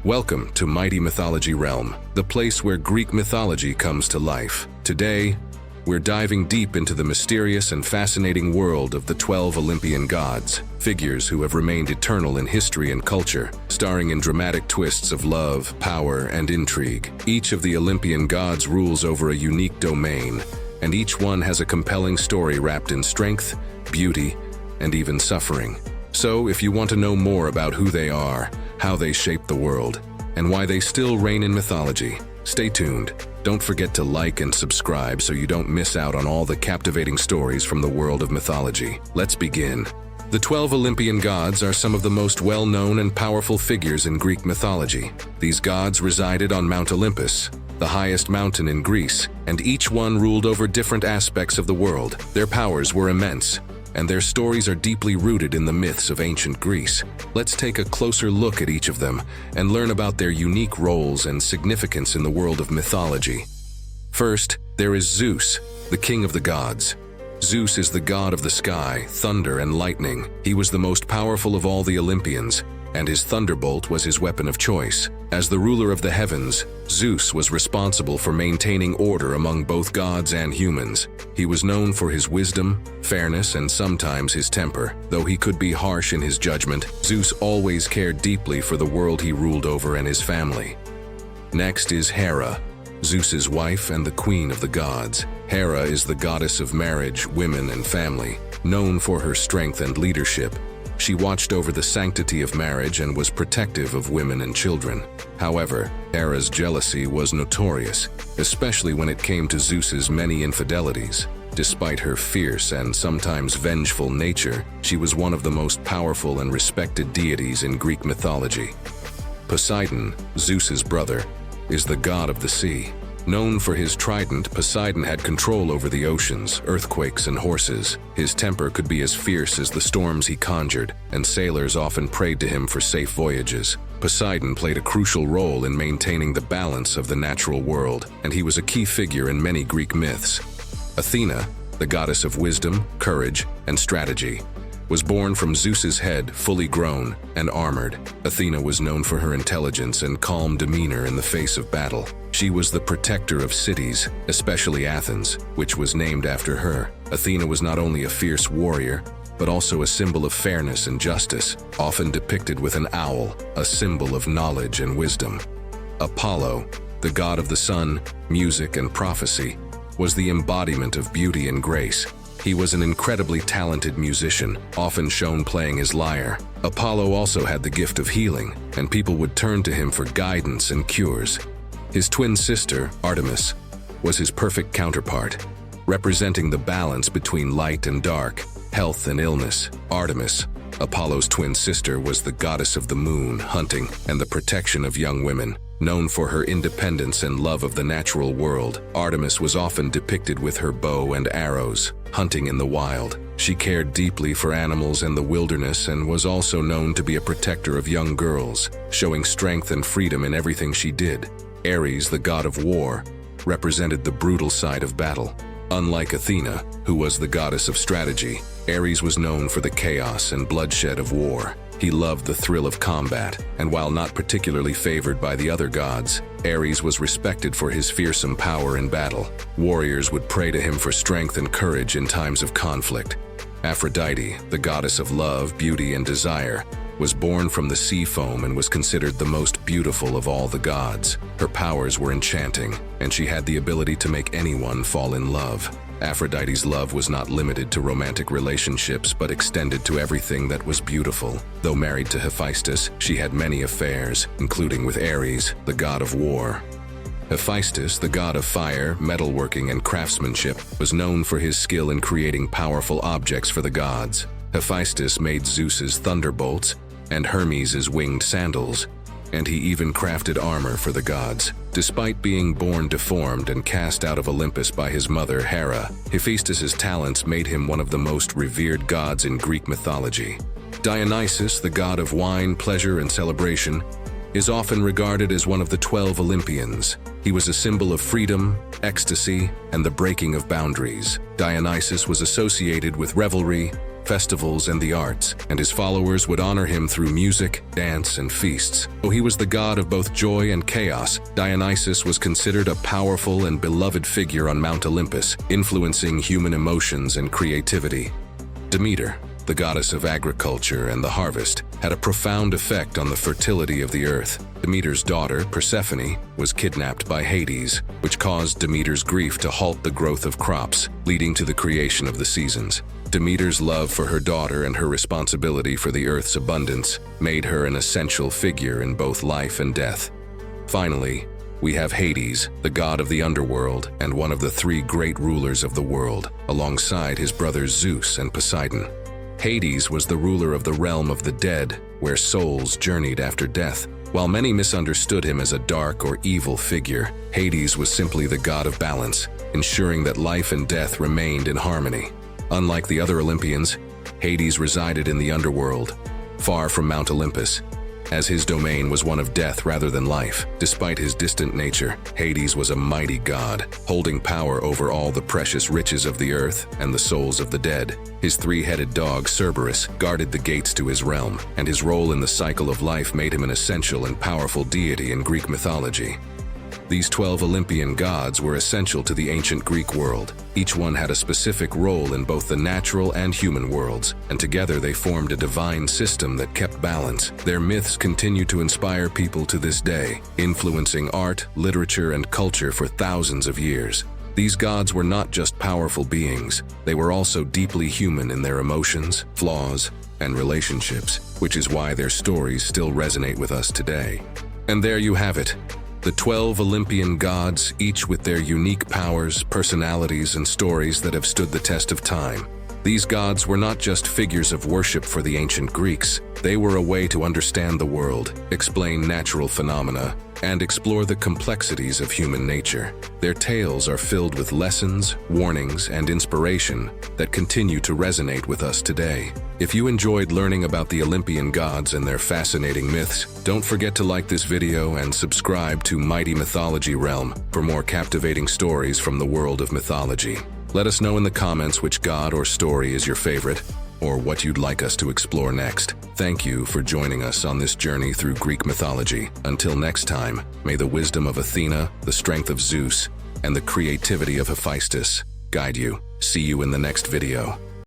Welcome to Mighty Mythology Realm, the place where Greek mythology comes to life. Today, we're diving deep into the mysterious and fascinating world of the 12 Olympian gods, figures who have remained eternal in history and culture, starring in dramatic twists of love, power, and intrigue. Each of the Olympian gods rules over a unique domain, and each one has a compelling story wrapped in strength, beauty, and even suffering. So, if you want to know more about who they are, how they shape the world, and why they still reign in mythology, stay tuned. Don't forget to like and subscribe so you don't miss out on all the captivating stories from the world of mythology. Let's begin. The 12 Olympian gods are some of the most well-known and powerful figures in Greek mythology. These gods resided on Mount Olympus, the highest mountain in Greece, and each one ruled over different aspects of the world. Their powers were immense, and their stories are deeply rooted in the myths of ancient Greece. Let's take a closer look at each of them and learn about their unique roles and significance in the world of mythology. First, there is Zeus, the king of the gods. Zeus is the god of the sky, thunder, and lightning. He was the most powerful of all the Olympians, and his thunderbolt was his weapon of choice. As the ruler of the heavens, Zeus was responsible for maintaining order among both gods and humans. He was known for his wisdom, fairness, and sometimes his temper. Though he could be harsh in his judgment, Zeus always cared deeply for the world he ruled over and his family. Next is Hera, Zeus's wife and the queen of the gods. Hera is the goddess of marriage, women, and family. Known for her strength and leadership, she watched over the sanctity of marriage and was protective of women and children. However, Hera's jealousy was notorious, especially when it came to Zeus's many infidelities. Despite her fierce and sometimes vengeful nature, she was one of the most powerful and respected deities in Greek mythology. Poseidon, Zeus's brother, is the god of the sea. Known for his trident, Poseidon had control over the oceans, earthquakes, and horses. His temper could be as fierce as the storms he conjured, and sailors often prayed to him for safe voyages. Poseidon played a crucial role in maintaining the balance of the natural world, and he was a key figure in many Greek myths. Athena, the goddess of wisdom, courage, and strategy, was born from Zeus's head, fully grown and armored. Athena was known for her intelligence and calm demeanor in the face of battle. She was the protector of cities, especially Athens, which was named after her. Athena was not only a fierce warrior, but also a symbol of fairness and justice, often depicted with an owl, a symbol of knowledge and wisdom. Apollo, the god of the sun, music, and prophecy, was the embodiment of beauty and grace. He was an incredibly talented musician, often shown playing his lyre. Apollo also had the gift of healing, and people would turn to him for guidance and cures. His twin sister, Artemis, was his perfect counterpart, representing the balance between light and dark, health and illness. Artemis, Apollo's twin sister, was the goddess of the moon, hunting, and the protection of young women. Known for her independence and love of the natural world, Artemis was often depicted with her bow and arrows, hunting in the wild. She cared deeply for animals and the wilderness and was also known to be a protector of young girls, showing strength and freedom in everything she did. Ares, the god of war, represented the brutal side of battle. Unlike Athena, who was the goddess of strategy, Ares was known for the chaos and bloodshed of war. He loved the thrill of combat, and while not particularly favored by the other gods, Ares was respected for his fearsome power in battle. Warriors would pray to him for strength and courage in times of conflict. Aphrodite, the goddess of love, beauty, and desire, was born from the sea foam and was considered the most beautiful of all the gods. Her powers were enchanting, and she had the ability to make anyone fall in love. Aphrodite's love was not limited to romantic relationships but extended to everything that was beautiful. Though married to Hephaestus, she had many affairs, including with Ares, the god of war. Hephaestus, the god of fire, metalworking, and craftsmanship, was known for his skill in creating powerful objects for the gods. Hephaestus made Zeus's thunderbolts and Hermes' winged sandals, and he even crafted armor for the gods. Despite being born deformed and cast out of Olympus by his mother, Hera, Hephaestus's talents made him one of the most revered gods in Greek mythology. Dionysus, the god of wine, pleasure, and celebration, is often regarded as one of the 12 Olympians. He was a symbol of freedom, ecstasy, and the breaking of boundaries. Dionysus was associated with revelry, festivals, and the arts, and his followers would honor him through music, dance, and feasts. Though he was the god of both joy and chaos, Dionysus was considered a powerful and beloved figure on Mount Olympus, influencing human emotions and creativity. Demeter, the goddess of agriculture and the harvest, had a profound effect on the fertility of the earth. Demeter's daughter, Persephone, was kidnapped by Hades, which caused Demeter's grief to halt the growth of crops, leading to the creation of the seasons. Demeter's love for her daughter and her responsibility for the earth's abundance made her an essential figure in both life and death. Finally, we have Hades, the god of the underworld and one of the three great rulers of the world, alongside his brothers Zeus and Poseidon. Hades was the ruler of the realm of the dead, where souls journeyed after death. While many misunderstood him as a dark or evil figure, Hades was simply the god of balance, ensuring that life and death remained in harmony. Unlike the other Olympians, Hades resided in the underworld, far from Mount Olympus, as his domain was one of death rather than life. Despite his distant nature, Hades was a mighty god, holding power over all the precious riches of the earth and the souls of the dead. His three-headed dog, Cerberus, guarded the gates to his realm, and his role in the cycle of life made him an essential and powerful deity in Greek mythology. These 12 Olympian gods were essential to the ancient Greek world. Each one had a specific role in both the natural and human worlds, and together they formed a divine system that kept balance. Their myths continue to inspire people to this day, influencing art, literature, and culture for thousands of years. These gods were not just powerful beings, they were also deeply human in their emotions, flaws, and relationships, which is why their stories still resonate with us today. And there you have it. The 12 Olympian gods, each with their unique powers, personalities, and stories that have stood the test of time. These gods were not just figures of worship for the ancient Greeks. They were a way to understand the world, explain natural phenomena, and explore the complexities of human nature. Their tales are filled with lessons, warnings, and inspiration that continue to resonate with us today. If you enjoyed learning about the Olympian gods and their fascinating myths, don't forget to like this video and subscribe to Mighty Mythology Realm for more captivating stories from the world of mythology. Let us know in the comments which god or story is your favorite, or what you'd like us to explore next. Thank you for joining us on this journey through Greek mythology. Until next time, may the wisdom of Athena, the strength of Zeus, and the creativity of Hephaestus guide you. See you in the next video.